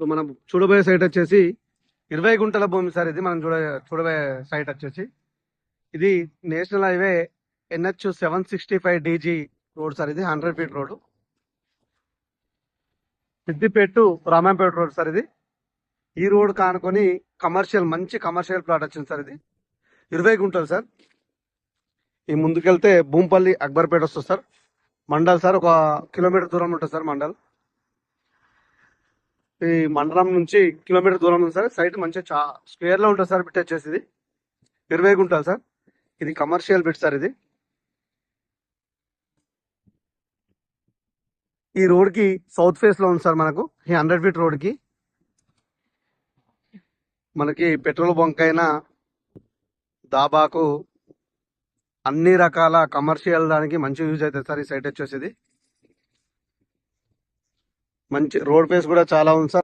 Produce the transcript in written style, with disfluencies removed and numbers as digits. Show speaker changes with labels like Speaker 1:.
Speaker 1: ఇప్పుడు మనం చూడబోయే సైట్ వచ్చేసి 20 గుంటల భూమి సార్. ఇది మనం చూడబోయే సైట్ వచ్చేసి ఇది national highway NH 765 DG road sir. ఇది 100 feet road, Siddipet to Ramampet road sir. ఇది ఈ రోడ్ కానుకొని మంచి కమర్షియల్ ప్లాట్ వచ్చింది సార్. ఇది 20 గుంటలు సార్. ఈ ముందుకెళ్తే భూంపల్లి అక్బర్పేట వస్తుంది సార్. మండల్ సార్ 1 కిలోమీటర్ దూరం ఉంటుంది సార్ మండల్. ఈ మండలం నుంచి కిలోమీటర్ దూరం ఉంది సార్. సైట్ మంచిగా స్క్వేర్ లో ఉంటుంది సార్. బిట్ వచ్చేసి ఇది 20 గుంటలు సార్. ఇది కమర్షియల్ బిట్ సార్. ఇది ఈ రోడ్ కి సౌత్ ఫేస్ లో ఉంది సార్. మనకు ఈ 100 ఫీట్ రోడ్ కి మనకి పెట్రోల్ బంక్ అయినా దాబాకు అన్ని రకాల కమర్షియల్ దానికి మంచి యూజ్ అవుతుంది సార్. ఈ సైట్ వచ్చేసి మంచి రోడ్ ఫేస్ కూడా చాలా ఉంది సార్.